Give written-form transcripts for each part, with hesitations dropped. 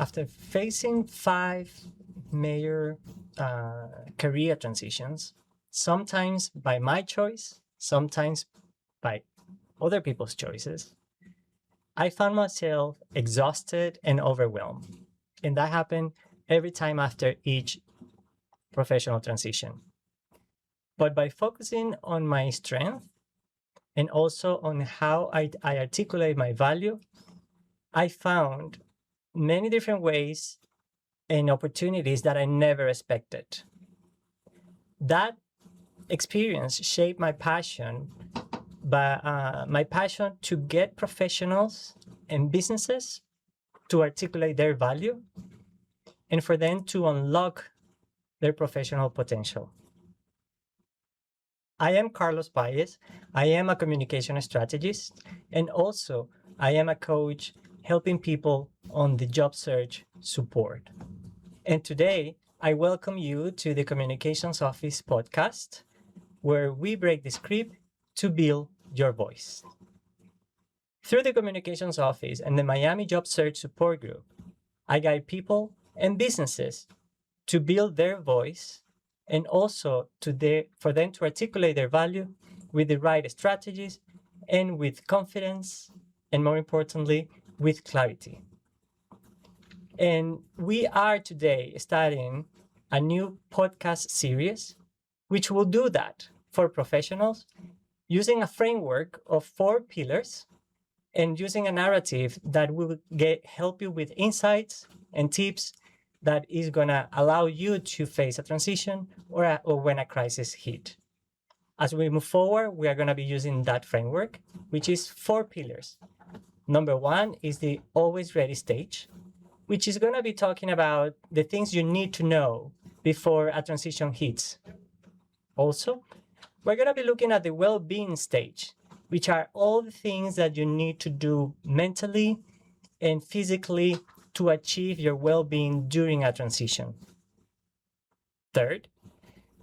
After facing 5 major career transitions, sometimes by my choice, sometimes by other people's choices, I found myself exhausted and overwhelmed. And that happened every time after each professional transition. But by focusing on my strength and also on how I articulate my value, I found many different ways and opportunities that I never expected. That experience shaped my passion, my passion to get professionals and businesses to articulate their value and for them to unlock their professional potential. I am Carlos Paez. I am a communication strategist, and also I am a coach helping people on the job search support. And today, I welcome you to the Communications Office podcast, where we break the script to build your voice. Through the Communications Office and the Miami Job Search Support Group, I guide people and businesses to build their voice and also for them to articulate their value with the right strategies and with confidence, and more importantly, with clarity. And we are today starting a new podcast series, which will do that for professionals using a framework of 4 pillars and using a narrative that will help you with insights and tips that is going to allow you to face a transition or when a crisis hit. As we move forward, we are going to be using that framework, which is 4 pillars. Number 1 is the always ready stage, which is going to be talking about the things you need to know before a transition hits. Also, we're going to be looking at the well-being stage, which are all the things that you need to do mentally and physically to achieve your well-being during a transition. Third,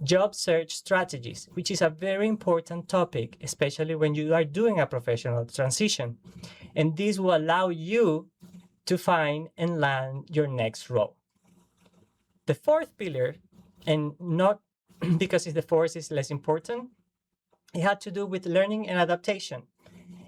job search strategies, which is a very important topic, especially when you are doing a professional transition. And this will allow you to find and land your next role. The 4th pillar, and not because the 4th is less important, it had to do with learning and adaptation.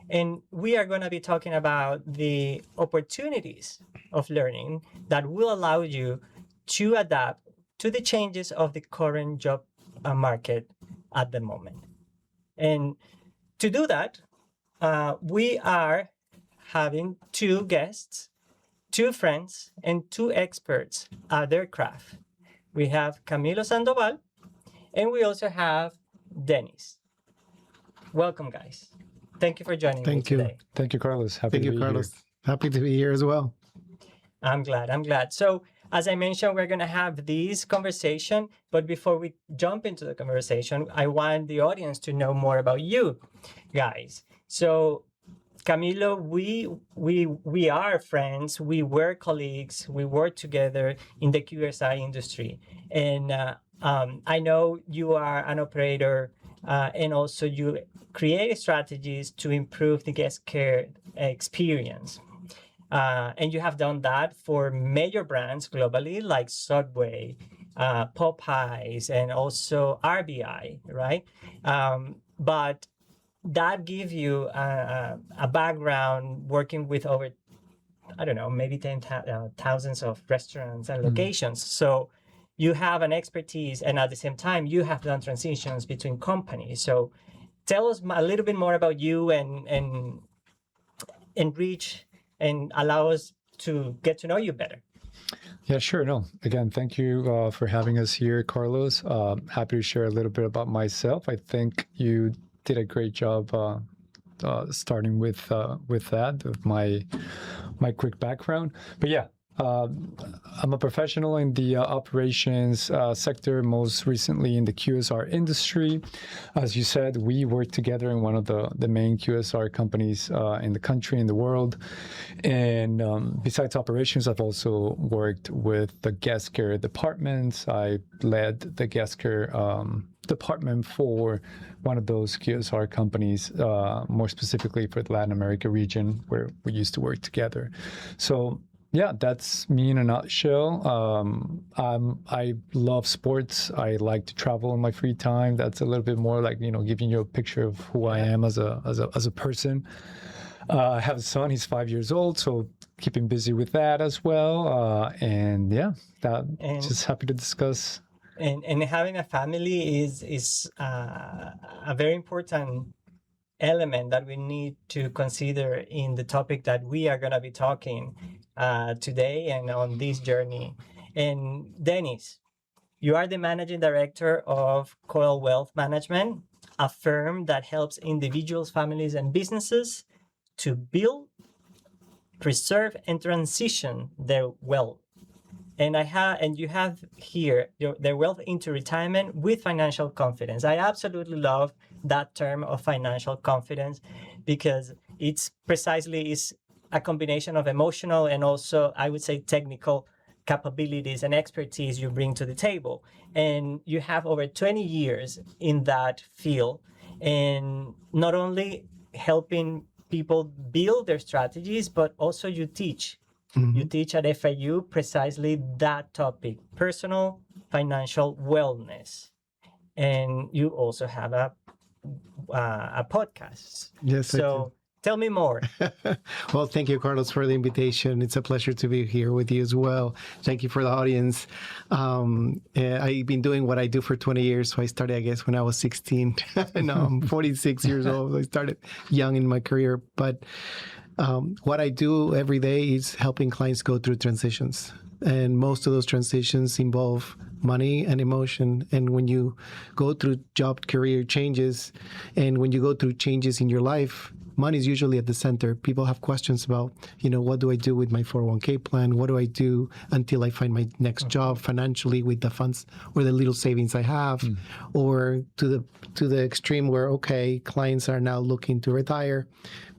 And we are going to be talking about the opportunities of learning that will allow you to adapt to the changes of the current job market at the moment. And to do that, we are having 2 guests, 2 friends, and 2 experts at their craft. We have Camilo Sandoval, and we also have Dennis. Welcome, guys. Thank you for joining me today. Thank you, Carlos. Happy to be here. Happy to be here as well. I'm glad. So, as I mentioned, we're going to have this conversation, but before we jump into the conversation, I want the audience to know more about you guys. So, Camilo, we are friends, we were colleagues, we work together in the QSI industry. And I know you are an operator and also you create strategies to improve the guest care experience. And you have done that for major brands globally like Subway, Popeyes, and also RBI, right? But that gives you a background working with over, I don't know, maybe thousands of restaurants and locations. So you have an expertise, and at the same time, you have done transitions between companies. So tell us a little bit more about you and reach and allow us to get to know you better. Yeah, sure. No, again, thank you for having us here, Carlos. Happy to share a little bit about myself. I think you did a great job starting with that, with my quick background. But yeah, I'm a professional in the operations sector, most recently in the QSR industry. As you said, we work together in one of the main QSR companies in the country, in the world. And besides operations, I've also worked with the guest care departments. I led the guest care department for one of those QSR companies, more specifically for the Latin America region, where we used to work together. So yeah, that's me in a nutshell. I love sports. I like to travel in my free time. That's a little bit more like, giving you a picture of who I am as a person. I have a son. He's 5 years old, so keep him busy with that as well. And yeah, And just happy to discuss. and having a family is a very important element that we need to consider in the topic that we are going to be talking today and on this journey. And Dennis, you are the managing director of Coil Wealth Management, a firm that helps individuals, families, and businesses to build, preserve, and transition their wealth. And you have here their wealth into retirement with financial confidence. I absolutely love that term of financial confidence because it's precisely is a combination of emotional and also, I would say, technical capabilities and expertise you bring to the table. And you have over 20 years in that field, and not only helping people build their strategies, but also you teach. You teach at FIU precisely that topic, personal financial wellness. And you also have a podcast. Yes, I So tell me more. Well, thank you, Carlos, for the invitation. It's a pleasure to be here with you as well. Thank you for the audience. I've been doing what I do for 20 years. So I started, I guess, when I was 16. No, I'm 46 years old. I started young in my career. But what I do every day is helping clients go through transitions. And most of those transitions involve money and emotion. And when you go through job career changes, and when you go through changes in your life, money is usually at the center. People have questions about, what do I do with my 401k plan? What do I do until I find my next job financially with the funds or the little savings I have? Or to the extreme where, okay, clients are now looking to retire.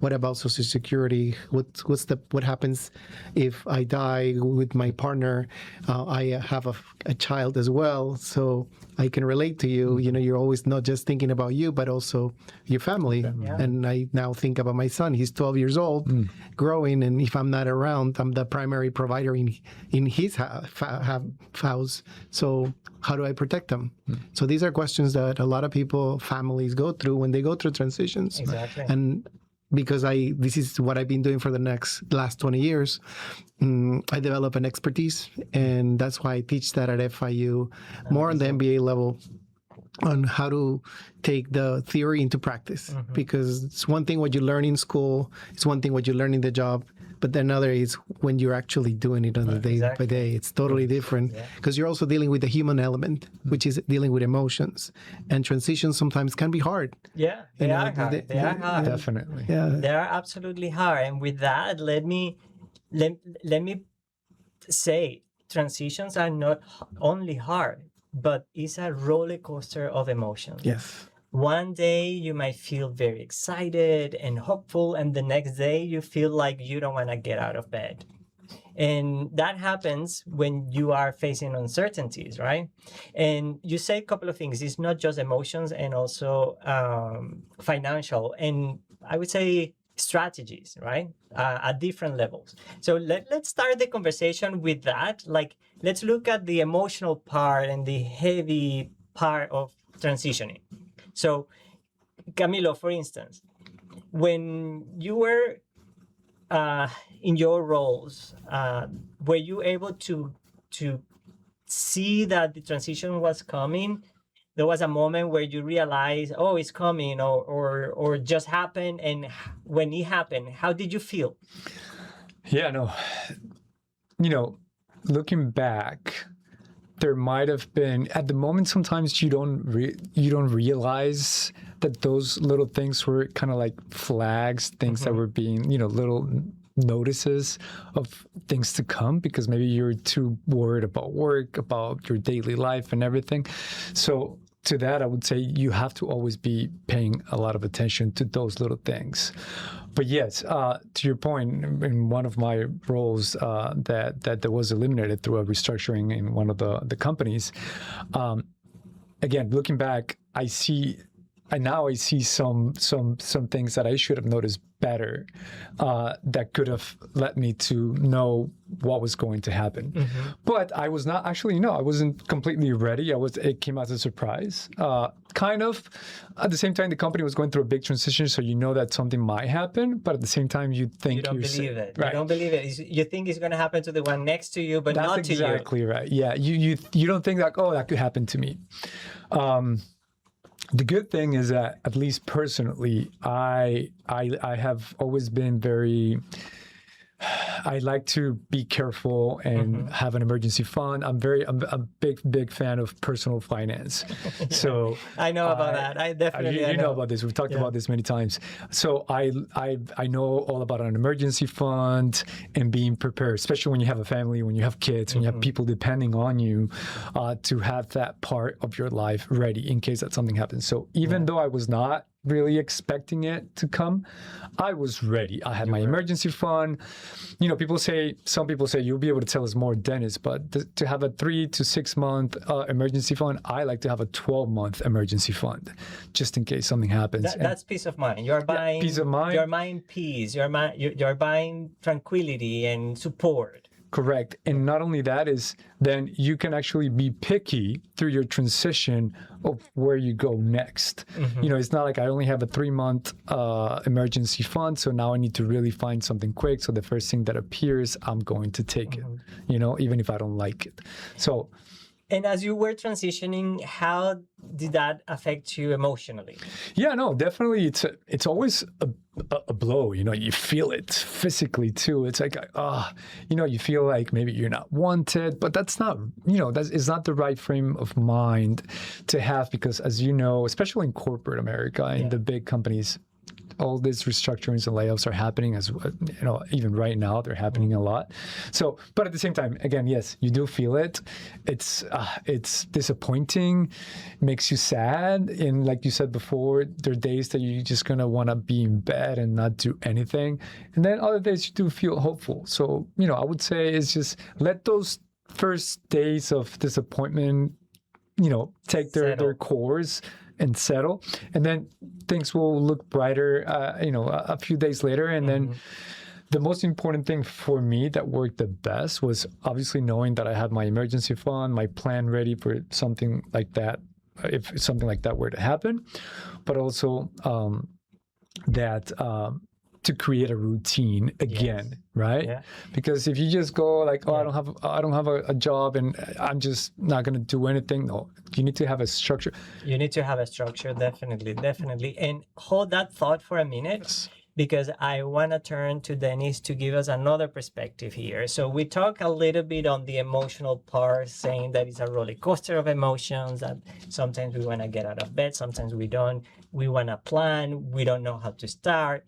What about Social Security? What happens if I die with my partner? I have a child as well, so I can relate to you. You're always not just thinking about you, but also your family. Yeah. And I now think about my son. He's 12 years old, growing, and if I'm not around, I'm the primary provider in his house. So how do I protect them? So these are questions that a lot of people, families go through when they go through transitions. Exactly. And because this is what I've been doing for the last 20 years, I develop an expertise, and that's why I teach that at FIU, more on the MBA level, on how to take the theory into practice. Because it's one thing what you learn in school, it's one thing what you learn in the job, but then another is when you're actually doing it on the day by day. It's totally different because you're also dealing with the human element, which is dealing with emotions. And transitions sometimes can be hard. Yeah, they are hard. They are hard. Definitely. Yeah. They are absolutely hard. And with that, let me say transitions are not only hard, but it's a roller coaster of emotions. Yes. One day you might feel very excited and hopeful, and the next day you feel like you don't want to get out of bed. And that happens when you are facing uncertainties, right? And you say a couple of things. It's not just emotions and also financial, and I would say strategies, right? At different levels. So let's start the conversation with that. Like, let's look at the emotional part and the heavy part of transitioning. So, Camilo, for instance, when you were in your roles, were you able to see that the transition was coming? There was a moment where you realized, oh, it's coming, or just happened, and when it happened, how did you feel? Yeah, no. Looking back, there might have been at the moment. Sometimes you don't realize that those little things were kind of like flags, things that were being, little notices of things to come, because maybe you're too worried about work, about your daily life and everything. So to that, I would say you have to always be paying a lot of attention to those little things. But yes, to your point, in one of my roles that was eliminated through a restructuring in one of the companies, again, looking back, I see now I see some things that I should have noticed better, that could have led me to know what was going to happen. But I was not actually, no, I wasn't completely ready. It came as a surprise. Kind of. At the same time, the company was going through a big transition, so you know that something might happen, but at the same time, you think you don't believe it. Right. You don't believe it. You think it's going to happen to the one next to you, but That's not to you. exactly right. Yeah, you don't think like, oh, that could happen to me. The good thing is that, at least personally, I have always been very. I like to be careful and have an emergency fund. I'm a big fan of personal finance. So I know about that. I definitely you know about this. We've talked about this many times. So I know all about an emergency fund and being prepared, especially when you have a family, when you have kids, when you have people depending on you, to have that part of your life ready in case that something happens. So even though I was not really expecting it to come, I was ready. I had my emergency fund. You know, some people say you'll be able to tell us more, Dennis, but to have a 3 to 6 month emergency fund, I like to have a 12-month emergency fund, just in case something happens. That's peace of mind. You're buying peace of mind. You're buying peace. You're buying tranquility and support. Correct. And not only that is, then you can actually be picky through your transition of where you go next. You know, it's not like I only have a 3-month emergency fund, so now I need to really find something quick. So the first thing that appears, I'm going to take it, you know, even if I don't like it. So. And as you were transitioning, how did that affect you emotionally? Yeah, no, definitely. It's always a blow. You know, you feel it physically too. It's like, you know, you feel like maybe you're not wanted, but that's not, you know, is not the right frame of mind to have, because as you know, especially in corporate America and the big companies, all these restructurings and layoffs are happening, as you know, even right now they're happening a lot. So, but at the same time, again, yes, you do feel it. It's disappointing, makes you sad, and like you said before, there are days that you're just gonna want to be in bed and not do anything, and then other days you do feel hopeful. So, you know, I would say it's just let those first days of disappointment, you know, take their course and settle, and then things will look brighter, you know, a few days later. And then the most important thing for me that worked the best was obviously knowing that I had my emergency fund, my plan ready for something like that, if something like that were to happen, but also to create a routine again, right? Yeah. Because if you just go like, I don't have a job and I'm just not going to do anything. No, you need to have a structure. You need to have a structure, definitely. And hold that thought for a minute, because I want to turn to Dennis to give us another perspective here. So we talk a little bit on the emotional part, saying that it's a roller coaster of emotions, that sometimes we want to get out of bed, sometimes we don't. We want to plan, we don't know how to start.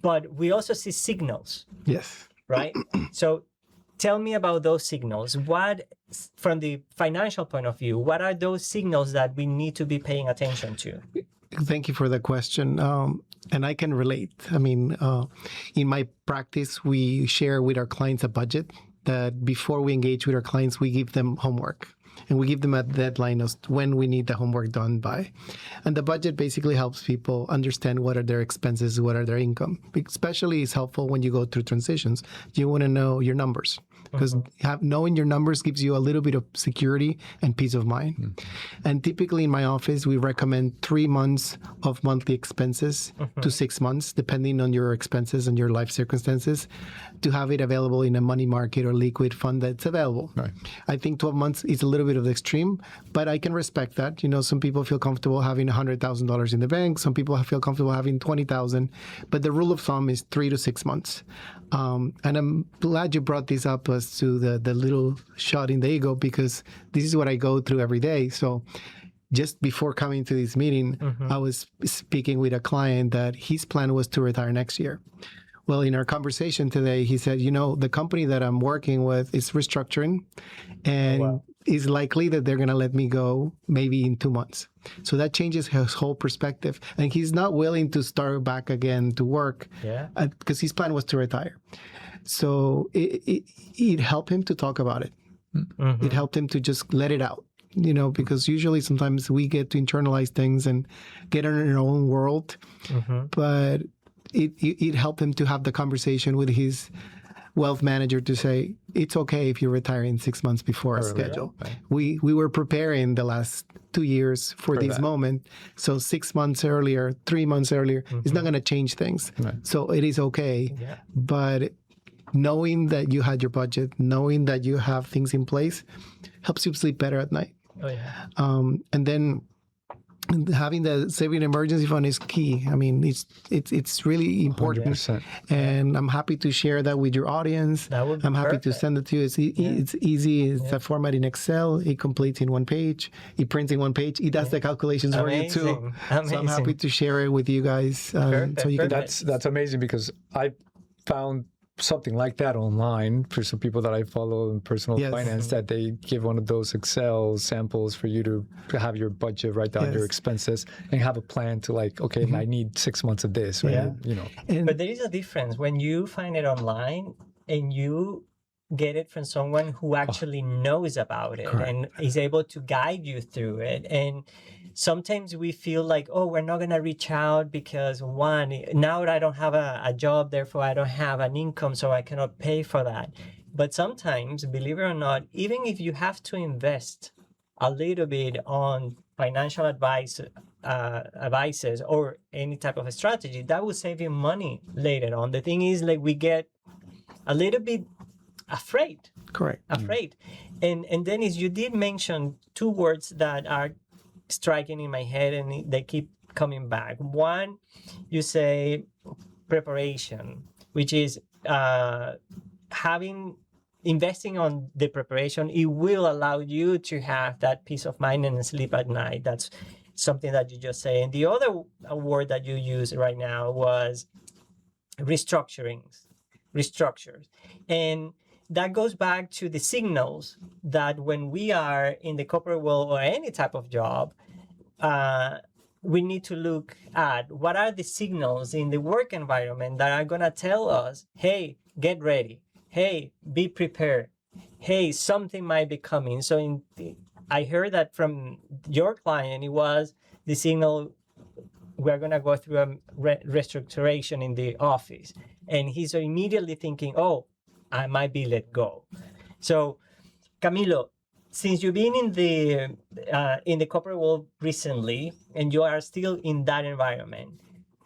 But we also see signals. Yes. Right? So tell me about those signals. What, from the financial point of view, what are those signals that we need to be paying attention to? Thank you for the question. And I can relate. I mean, in my practice, we share with our clients a budget that before we engage with our clients, we give them homework. And we give them a deadline of when we need the homework done by. And the budget basically helps people understand what are their expenses, what are their income. Especially is helpful when you go through transitions. You want to know your numbers, because knowing your numbers gives you a little bit of security and peace of mind. And typically in my office, we recommend 3 months of monthly expenses to 6 months, depending on your expenses and your life circumstances, to have it available in a money market or liquid fund that's available. Right. I think 12 months is a little bit of the extreme, but I can respect that. You know, some people feel comfortable having $100,000 in the bank. Some people feel comfortable having 20,000, but the rule of thumb is 3 to 6 months. And I'm glad you brought this up as to the little shot in the ego, because this is what I go through every day. So just before coming to this meeting, I was speaking with a client that his plan was to retire next year. Well, in our conversation today, he said, you know, the company that I'm working with is restructuring, and it's likely that they're going to let me go maybe in 2 months. So that changes his whole perspective. And he's not willing to start back again to work because his plan was to retire. So it helped him to talk about it. It helped him to just let it out. because usually sometimes we get to internalize things and get in our own world. But it helped him to have the conversation with his wealth manager to say, it's okay if you retire in 6 months before our schedule. Right. We were preparing the last 2 years for this moment. So 6 months earlier, 3 months earlier, it's not going to change things. Right. So it is okay. Yeah. But knowing that you had your budget, knowing that you have things in place, helps you sleep better at night. Oh yeah. And then having the saving emergency fund is key. I mean, it's really important. 100%. And I'm happy to share that with your audience. That would be I'm happy to perfect. send it to you. It's easy. It's a format in Excel. It completes in one page. It prints in one page. It does the calculations for you too. Amazing. So I'm happy to share it with you guys. So you can. That's amazing, because I found something like that online for some people that I follow in personal finance, that they give one of those Excel samples for you to have your budget, write down your expenses, and have a plan to okay, I need 6 months of this, right? But there is a difference when you find it online and you get it from someone who actually knows about it and is able to guide you through it. And sometimes we feel like, oh, we're not going to reach out because now I don't have a job, therefore I don't have an income, so I cannot pay for that. But sometimes, believe it or not, even if you have to invest a little bit on financial advices or any type of a strategy, that will save you money later on. The thing is, we get a little bit afraid. Correct. Afraid. And Dennis, you did mention two words that are striking in my head and they keep coming back. One, you say preparation, which is investing on the preparation. It will allow you to have that peace of mind and sleep at night. That's something that you just say. And the other word that you used right now was restructures. And that goes back to the signals that when we are in the corporate world or any type of job, we need to look at what are the signals in the work environment that are going to tell us, hey, get ready. Hey, be prepared. Hey, something might be coming. So I heard that from your client, it was the signal, we're going to go through a restructuration in the office. And he's immediately thinking, oh, I might be let go. So, Camilo, since you've been in the corporate world recently, and you are still in that environment,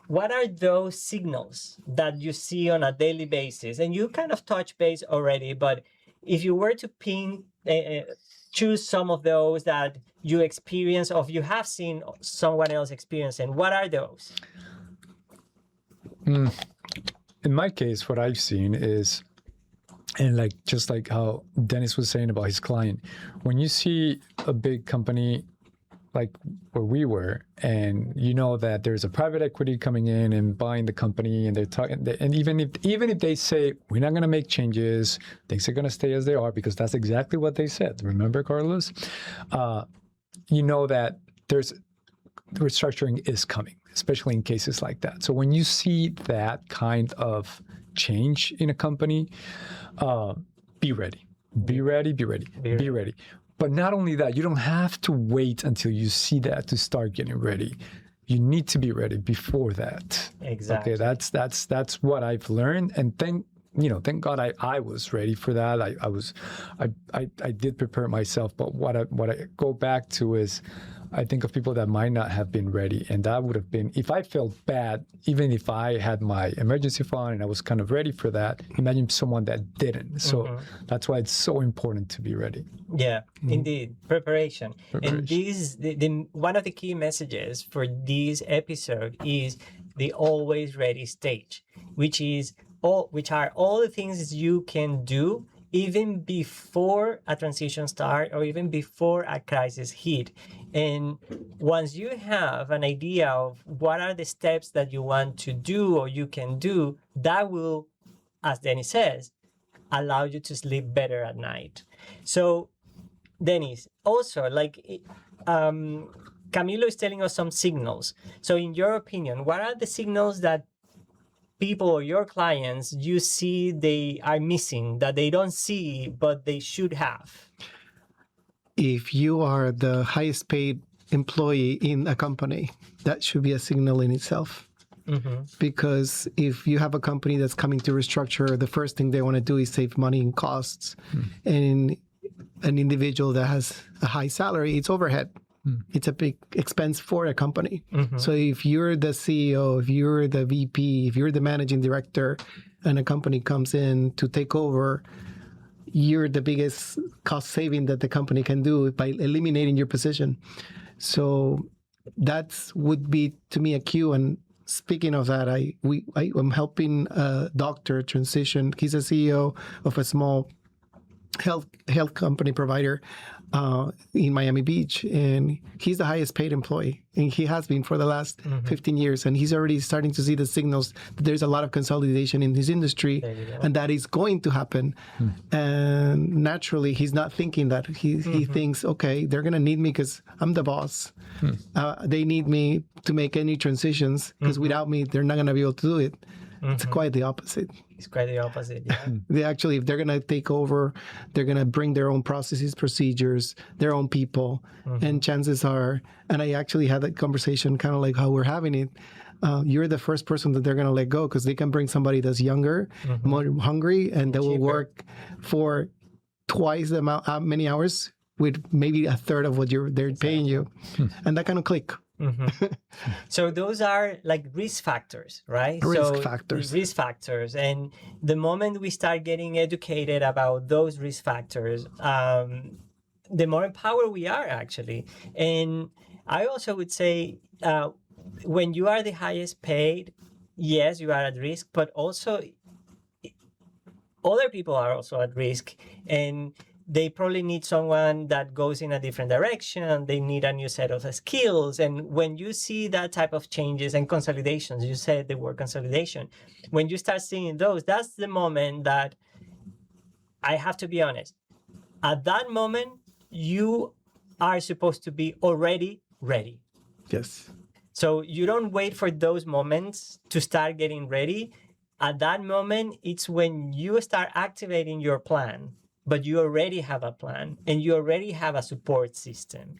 what are those signals that you see on a daily basis? And you kind of touched base already, but if you were to choose some of those that you experience or you have seen someone else experiencing, what are those? In my case, what I've seen is, and just like how Dennis was saying about his client, when you see a big company like where we were, and you know that there's a private equity coming in and buying the company, and they're talking, and even if they say we're not going to make changes, things are going to stay as they are, because that's exactly what they said. Remember, Carlos? You know that the restructuring is coming, especially in cases like that. So when you see that kind of change in a company, be ready. Be ready. But not only that, you don't have to wait until you see that to start getting ready. You need to be ready before that. Exactly. Okay, that's what I've learned, and thank God I was ready for that. I did prepare myself, but what I go back to is, I think of people that might not have been ready, and that would have been, if I felt bad, even if I had my emergency fund and I was kind of ready for that, imagine someone that didn't. So that's why it's so important to be ready. Yeah, indeed. Preparation. And one of the key messages for this episode is the always ready stage, which are all the things you can do even before a transition start or even before a crisis hit. And once you have an idea of what are the steps that you want to do or you can do, that will, as Dennis says, allow you to sleep better at night. So, Dennis, also, Camilo is telling us some signals. So in your opinion, what are the signals that people or your clients you see they are missing, that they don't see, but they should have? if you are the highest paid employee in a company, that should be a signal in itself. Because if you have a company that's coming to restructure, the first thing they want to do is save money and costs. And an individual that has a high salary, it's overhead. It's a big expense for a company. So if you're the CEO, if you're the VP, if you're the managing director, and a company comes in to take over, you're the biggest cost saving that the company can do by eliminating your position. So that would be, to me, a cue. And speaking of that, I'm helping a doctor transition. He's a CEO of a small health company provider in Miami Beach, and he's the highest paid employee, and he has been for the last 15 years. And he's already starting to see the signals that there's a lot of consolidation in his industry, and that is going to happen. And naturally, he's not thinking that. He thinks, okay, they're going to need me because I'm the boss. They need me to make any transitions because without me, they're not going to be able to do it. It's quite the opposite. It's quite the opposite, yeah. They actually, if they're going to take over, they're going to bring their own processes, procedures, their own people. And chances are, and I actually had that conversation kind of like how we're having it, you're the first person that they're going to let go because they can bring somebody that's younger, more hungry, and that will work for twice the amount, many hours with maybe a third of what they're paying you. And that kind of click. So those are like risk factors, right? Risk factors. And the moment we start getting educated about those risk factors, the more empowered we are, actually. And I also would say when you are the highest paid, yes, you are at risk, but also other people are also at risk. And they probably need someone that goes in a different direction. They need a new set of skills. And when you see that type of changes and consolidations, you said the word consolidation, when you start seeing those, that's the moment that I have to be honest. At that moment, you are supposed to be already ready. Yes. So you don't wait for those moments to start getting ready. At that moment, it's when you start activating your plan. But you already have a plan and you already have a support system.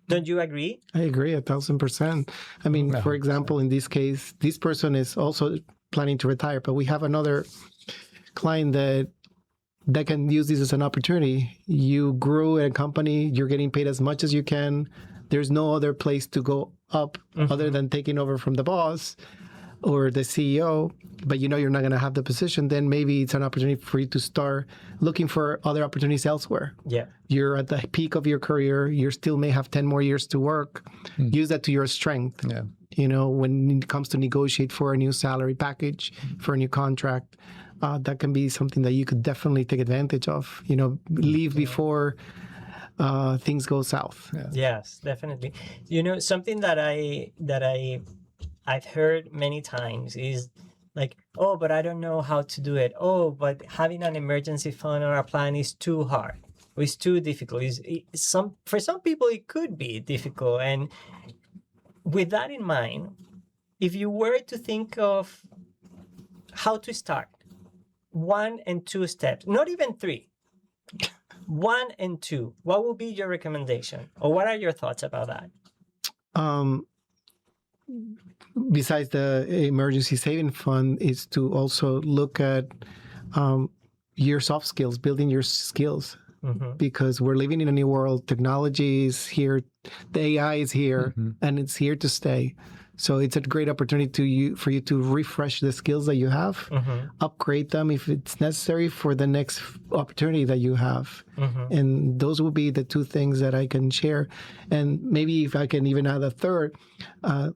Don't you agree? I agree 1,000%. I mean, for example, in this case, this person is also planning to retire, but we have another client that can use this as an opportunity. You grew a company, you're getting paid as much as you can. There's no other place to go up other than taking over from the boss or the CEO, but you know you're not going to have the position, then maybe it's an opportunity for you to start looking for other opportunities elsewhere. Yeah. You're at the peak of your career. You still may have 10 more years to work. Use that to your strength. Yeah. You know, when it comes to negotiate for a new salary package, for a new contract, that can be something that you could definitely take advantage of. You know, leave before things go south. Yeah. Yes, definitely. You know, something that I've heard many times is like, oh, but I don't know how to do it. Oh, but having an emergency fund or a plan is too hard. It's too difficult. For some people, it could be difficult. And with that in mind, if you were to think of how to start, 1 and 2 steps, not even 3, 1 and 2, what would be your recommendation? Or what are your thoughts about that? Besides the emergency saving fund, is to also look at your soft skills, building your skills, because we're living in a new world. Technology is here, the AI is here, and it's here to stay. So it's a great opportunity for you to refresh the skills that you have, upgrade them if it's necessary for the next opportunity that you have. And those will be the 2 things that I can share. And maybe if I can even add a third,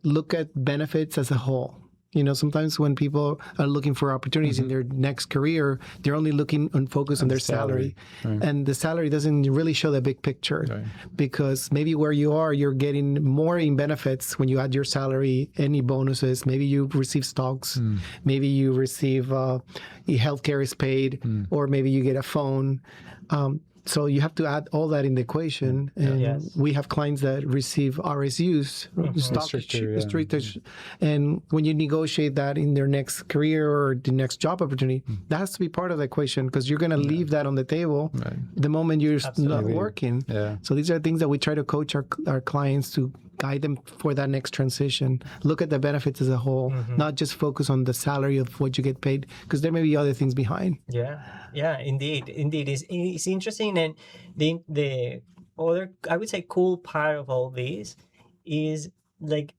look at benefits as a whole. You know, sometimes when people are looking for opportunities in their next career, they're only looking and focused on their salary. Right. And the salary doesn't really show the big picture, because maybe where you are, you're getting more in benefits when you add your salary, any bonuses. Maybe you receive stocks, maybe you receive healthcare is paid, or maybe you get a phone. So you have to add all that in the equation. And Yes. we have clients that receive RSUs, stock restricted. And when you negotiate that in their next career or the next job opportunity, that has to be part of the equation, because you're going to leave that on the table the moment you're not working. Yeah. So these are things that we try to coach our clients to guide them for that next transition. Look at the benefits as a whole, not just focus on the salary of what you get paid, because there may be other things behind. Yeah, indeed. It's interesting, and the other, I would say, cool part of all this is like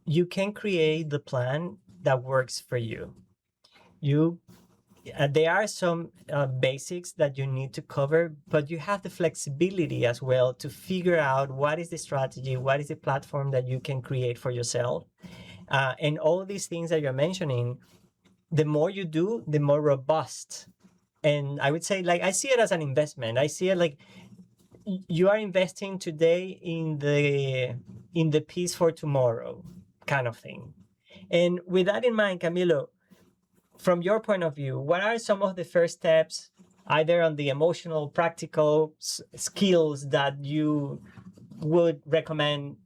you can create the plan that works for you. There are some basics that you need to cover, but you have the flexibility as well to figure out what is the strategy, what is the platform that you can create for yourself, and all these things that you're mentioning. The more you do, the more robust. And I would say, like, I see it as an investment. I see it like you are investing today in the piece for tomorrow, kind of thing. And with that in mind, Camilo, from your point of view, what are some of the first steps, either on the emotional, practical skills that you would recommend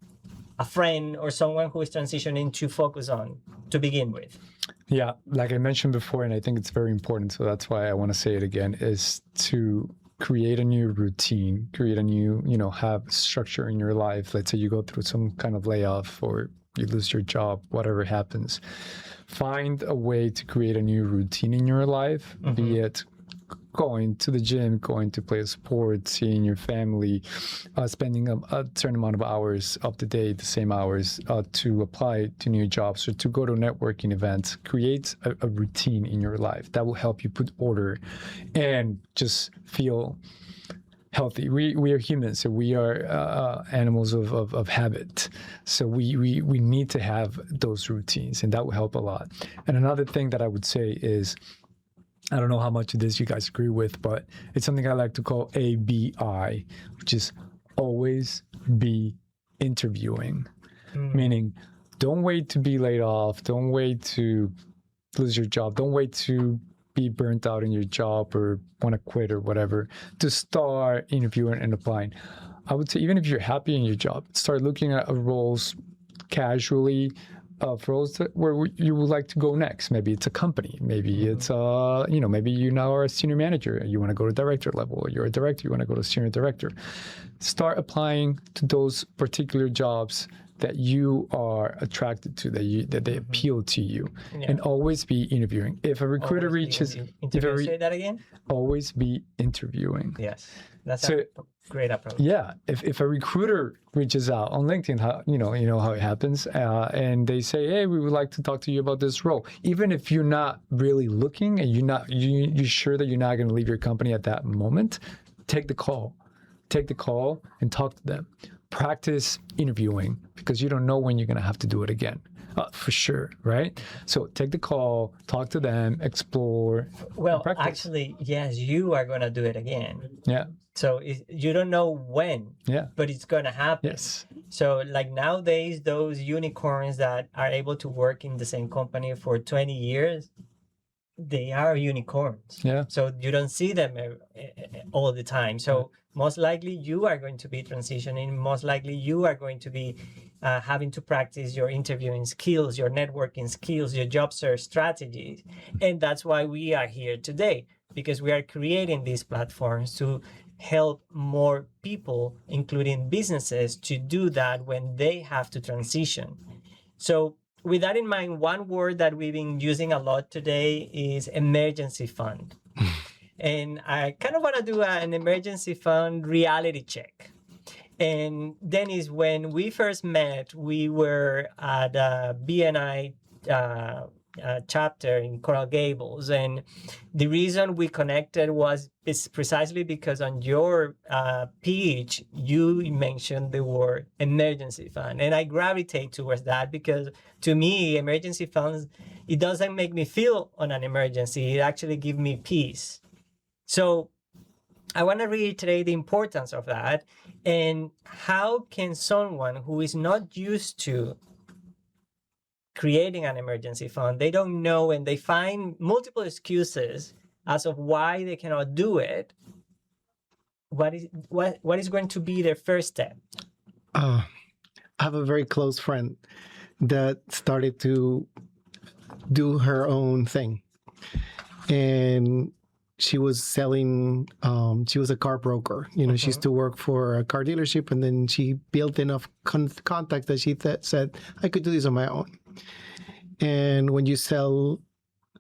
a friend or someone who is transitioning to focus on to begin with? Yeah, like I mentioned before, and I think it's very important, so that's why I want to say it again, is to create a new routine, create a new, have structure in your life. Let's say you go through some kind of layoff or you lose your job, whatever happens. Find a way to create a new routine in your life, be it going to the gym, going to play a sport, seeing your family, spending a certain amount of hours of the day, the same hours, to apply to new jobs or to go to networking events. Create a routine in your life that will help you put order and just feel healthy. We are humans, so we are animals of habit. So we need to have those routines, and that will help a lot. And another thing that I would say is, I don't know how much of this you guys agree with, but it's something I like to call ABI, which is always be interviewing. Meaning, don't wait to be laid off. Don't wait to lose your job. Don't wait to be burnt out in your job or want to quit or whatever to start interviewing and applying. I would say, even if you're happy in your job, start looking at roles casually, roles where you would like to go next. Maybe it's a company. Maybe it's, maybe you now are a senior manager and you want to go to director level, or you're a director, you want to go to senior director. Start applying to those particular jobs that you are attracted to, that they appeal to you, and always be interviewing. If a recruiter say that again? Always be interviewing. Yes, that's a great approach. Yeah, if a recruiter reaches out on LinkedIn, you know how it happens, and they say, hey, we would like to talk to you about this role. Even if you're not really looking and you're sure that you're not going to leave your company at that moment, take the call and talk to them. Practice interviewing, because you don't know when you're going to have to do it again. For sure, right? So take the call, talk to them, explore. Well, actually, yes, you are going to do it again. Yeah. So you don't know when, but it's going to happen. Yes. So like nowadays, those unicorns that are able to work in the same company for 20 years, they are unicorns. Yeah. So you don't see them all the time. So most likely you are going to be transitioning. Most likely you are going to be having to practice your interviewing skills, your networking skills, your job search strategies. And that's why we are here today, because we are creating these platforms to help more people, including businesses, to do that when they have to transition. So with that in mind, one word that we've been using a lot today is emergency fund. And I kind of want to do an emergency fund reality check. And Dennis, when we first met, we were at a BNI chapter in Coral Gables. And the reason we connected was precisely because on your pitch, you mentioned the word emergency fund. And I gravitate towards that because to me, emergency funds, it doesn't make me feel on an emergency. It actually gives me peace. So I want to reiterate the importance of that, and how can someone who is not used to creating an emergency fund, they don't know and they find multiple excuses as of why they cannot do it. what is going to be their first step? I have a very close friend that started to do her own thing, and she was selling. She was a car broker. She used to work for a car dealership, and then she built enough contacts that she said, "I could do this on my own." And when you sell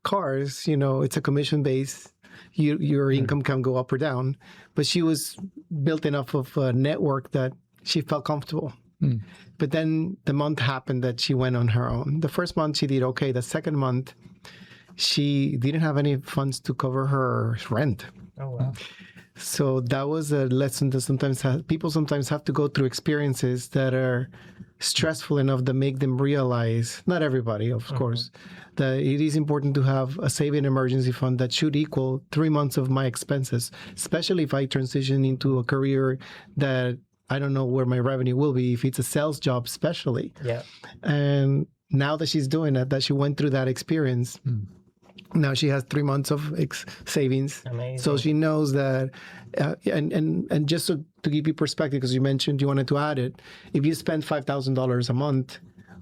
cars, it's a commission base. Your income can go up or down, but she was built enough of a network that she felt comfortable. But then the month happened that she went on her own. The first month she did okay. The second month, she didn't have any funds to cover her rent. Oh, wow. So that was a lesson that people sometimes have to go through experiences that are stressful enough that make them realize, not everybody, of course, that it is important to have a saving emergency fund that should equal 3 months of my expenses, especially if I transition into a career that I don't know where my revenue will be, if it's a sales job especially. Yeah. And now that she's doing it, that she went through that experience, now she has 3 months of savings. Amazing. So she knows that, and just to give you perspective, because you mentioned you wanted to add it, if you spend $5,000 a month,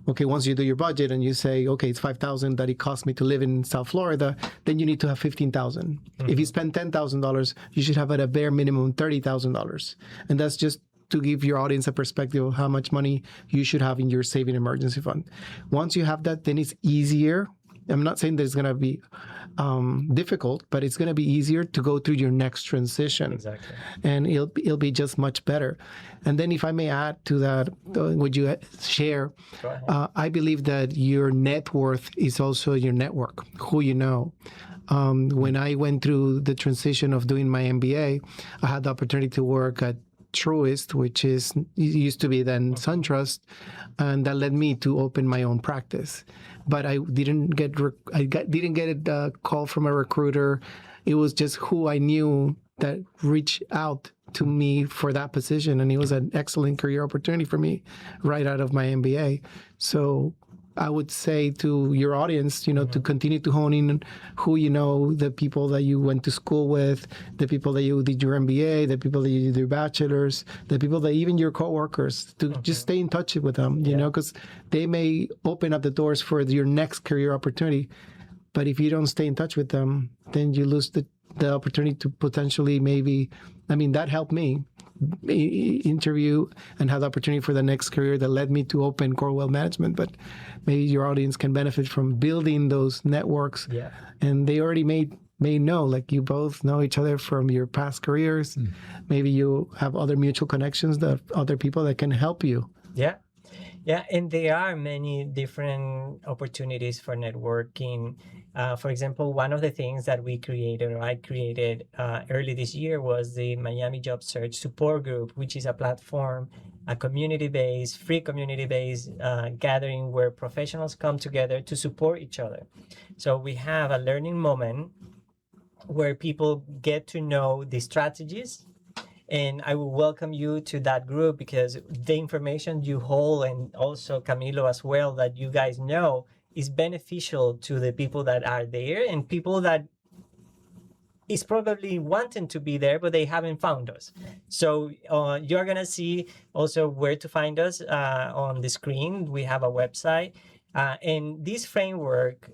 okay, once you do your budget and you say, okay, it's $5,000 that it cost me to live in South Florida, then you need to have $15,000. If you spend $10,000, you should have at a bare minimum $30,000. And that's just to give your audience a perspective of how much money you should have in your saving emergency fund. Once you have that, then it's easier. I'm not saying that it's going to be difficult, but it's going to be easier to go through your next transition. Exactly. And it'll be just much better. And then if I may add to that, would you share? Go ahead. I believe that your net worth is also your network, who you know. When I went through the transition of doing my MBA, I had the opportunity to work at Truist, which used to be then SunTrust, and that led me to open my own practice. But I didn't get a call from a recruiter. It was just who I knew that reached out to me for that position, and it was an excellent career opportunity for me right out of my MBA. So I would say to your audience, to continue to hone in on who you know, the people that you went to school with, the people that you did your MBA, the people that you did your bachelor's, the people that even your coworkers, to just stay in touch with them, you know, because they may open up the doors for your next career opportunity. But if you don't stay in touch with them, then you lose the opportunity to potentially that helped me interview and have the opportunity for the next career that led me to open Core Wealth Management. But maybe your audience can benefit from building those networks. Yeah. And they already may know, like you both know each other from your past careers. Maybe you have other mutual connections, that other people that can help you. Yeah. Yeah, and there are many different opportunities for networking. For example, one of the things that we created, or I created early this year, was the Miami Job Search Support Group, which is a platform, a community-based, free community-based gathering where professionals come together to support each other. So we have a learning moment where people get to know the strategies. And I will welcome you to that group, because the information you hold, and also Camilo as well, that you guys know, is beneficial to the people that are there, and people that is probably wanting to be there, but they haven't found us. So you're going to see also where to find us on the screen. We have a website. And this framework,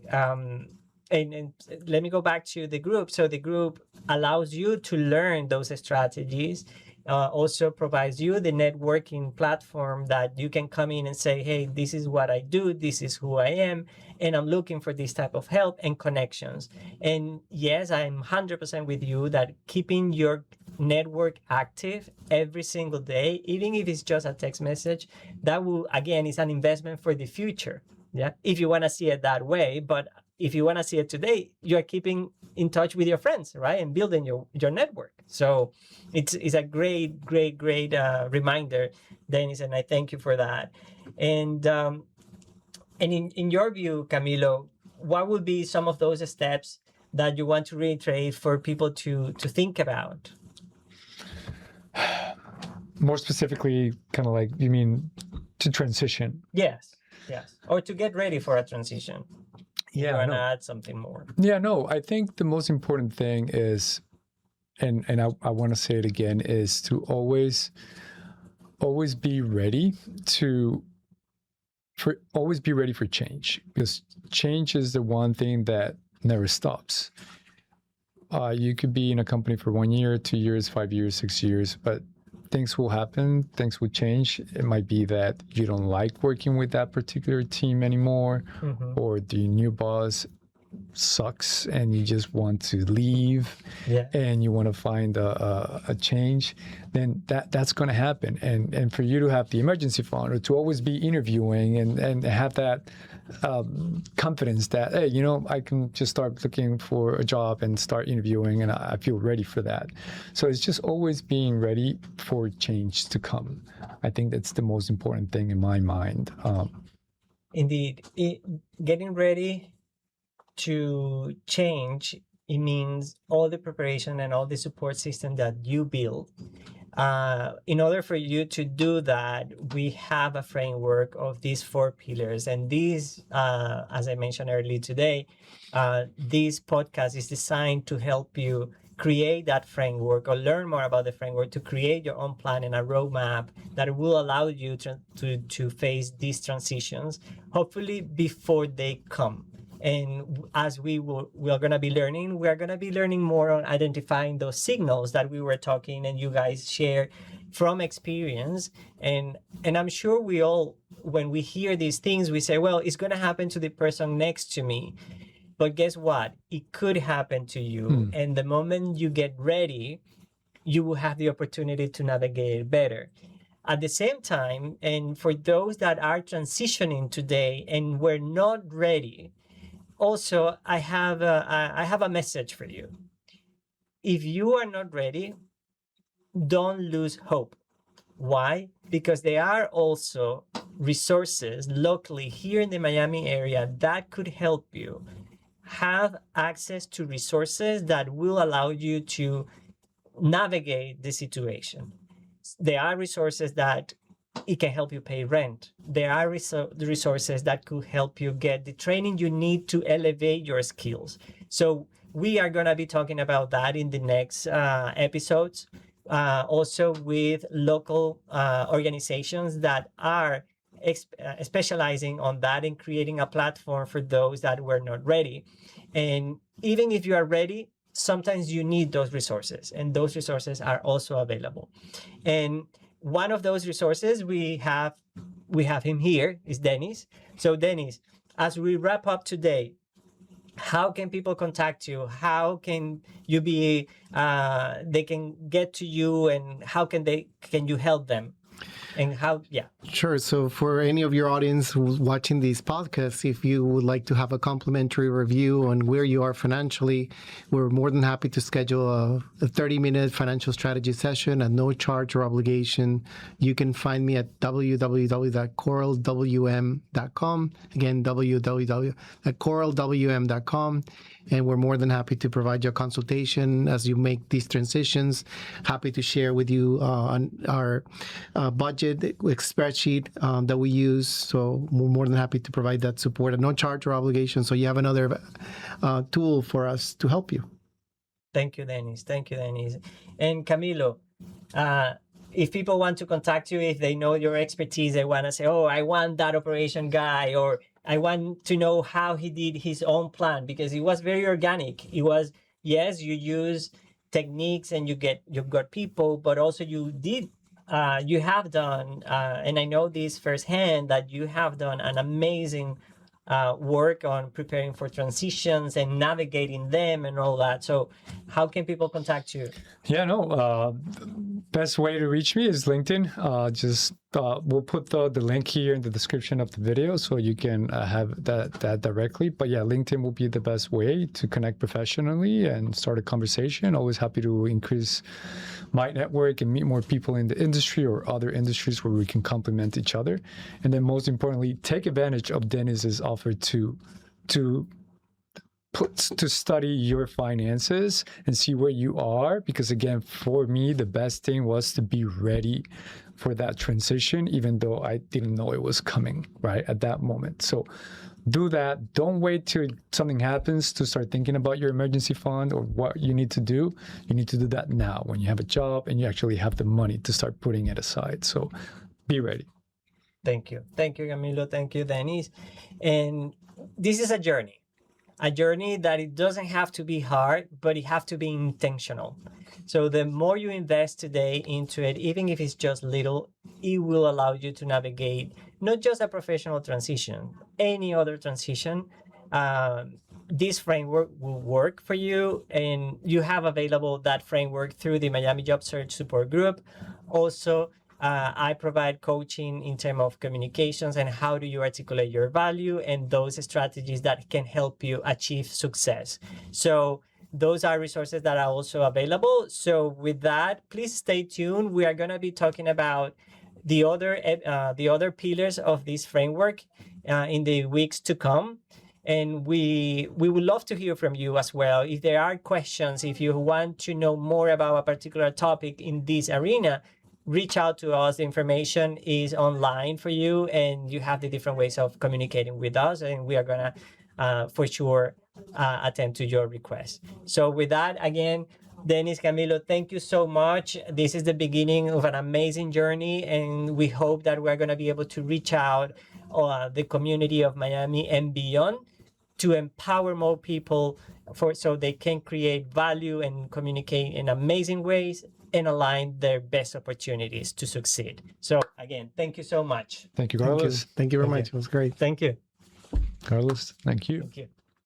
and let me go back to the group. So the group allows you to learn those strategies, also provides you the networking platform that you can come in and say, hey, this is what I do, this is who I am, and I'm looking for this type of help and connections. And yes, I'm 100% with you that keeping your network active every single day, even if it's just a text message, that will, again, is an investment for the future. Yeah, if you want to see it that way. But if you want to see it today, you're keeping in touch with your friends, right? And building your network. So it's a great reminder, Dennis, and I thank you for that. And in your view, Camilo, what would be some of those steps that you want to reiterate for people to think about? More specifically, kind of like, you mean to transition? Yes. Or to get ready for a transition. Yeah, you want to add something more? Yeah, no, I think the most important thing is and I want to say it again, is to always be ready for change, because change is the one thing that never stops. You could be in a company for 1 year, 2 years, 5 years, 6 years, but things will happen, things will change. It might be that you don't like working with that particular team anymore, or the new boss sucks and you just want to leave, and you want to find a change, then that's going to happen. And for you to have the emergency fund, or to always be interviewing and have that confidence that, hey, you know, I can just start looking for a job and start interviewing, and I feel ready for that. So it's just always being ready for change to come. I think that's the most important thing in my mind. Indeed, getting ready to change, it means all the preparation and all the support system that you build. In order for you to do that, we have a framework of these 4 pillars. And these, as I mentioned earlier today, this podcast is designed to help you create that framework or learn more about the framework, to create your own plan and a roadmap that will allow you to face these transitions, hopefully before they come. And as we are going to be learning more on identifying those signals that we were talking and you guys share from experience. And I'm sure we all, when we hear these things, we say, well, it's going to happen to the person next to me. But guess what? It could happen to you. And the moment you get ready, you will have the opportunity to navigate it better. At the same time, and for those that are transitioning today and were not ready, also, I have a message for you. If you are not ready, don't lose hope. Why? Because there are also resources locally here in the Miami area that could help you have access to resources that will allow you to navigate the situation. There are resources that it can help you pay rent. There are resources that could help you get the training you need to elevate your skills. So we are going to be talking about that in the next episodes, also with local organizations that are specializing on that and creating a platform for those that were not ready. And even if you are ready, sometimes you need those resources, and those resources are also available. And one of those resources we have him here is Dennis. So Dennis, as we wrap up today, how can people contact you? How can you be they can get to you, and how can you help them? And how, Sure. So for any of your audience who's watching these podcasts, if you would like to have a complimentary review on where you are financially, we're more than happy to schedule a 30-minute financial strategy session at no charge or obligation. You can find me at www.coralwm.com. Again, www.coralwm.com. And we're more than happy to provide you a consultation as you make these transitions. Happy to share with you on our budget spreadsheet that we use. So we're more than happy to provide that support at no charge or obligation. So you have another tool for us to help you. Thank you, Dennis. Thank you, Dennis. And Camilo, if people want to contact you, if they know your expertise, they want to say, oh, I want that operation guy, or I want to know how he did his own plan, because it was very organic. It was, yes, you use techniques and you got people, but also you have done, and I know this firsthand, that you have done an amazing work on preparing for transitions and navigating them and all that. So how can people contact you? Best way to reach me is LinkedIn. We'll put the link here in the description of the video so you can have that directly. But yeah, LinkedIn will be the best way to connect professionally and start a conversation. Always happy to increase my network and meet more people in the industry or other industries where we can complement each other. And then most importantly, take advantage of Dennis's offer to to study your finances and see where you are. Because again, for me, the best thing was to be ready for that transition, even though I didn't know it was coming right at that moment. So do that. Don't wait till something happens to start thinking about your emergency fund or what you need to do. You need to do that now when you have a job and you actually have the money to start putting it aside. So be ready. Thank you. Thank you, Camilo. Thank you, Dennis. And this is a journey that it doesn't have to be hard, but it have to be intentional. So the more you invest today into it, even if it's just little, it will allow you to navigate not just a professional transition, any other transition. This framework will work for you, and you have available that framework through the Miami Job Search Support Group. Also, I provide coaching in terms of communications and how do you articulate your value and those strategies that can help you achieve success. So those are resources that are also available. So with that, please stay tuned. We are going to be talking about the other pillars of this framework in the weeks to come. And we would love to hear from you as well. If there are questions, if you want to know more about a particular topic in this arena, reach out to us. The information is online for you, and you have the different ways of communicating with us, and we are gonna for sure attend to your request. So with that, again, Dennis, Camilo, thank you so much. This is the beginning of an amazing journey, and we hope that we're gonna be able to reach out the community of Miami and beyond to empower more people so they can create value and communicate in amazing ways and align their best opportunities to succeed. So again, thank you so much. Thank you, Thank you. Carlos. Thank you very much. It was great. Thank you. Carlos, thank you. Thank you.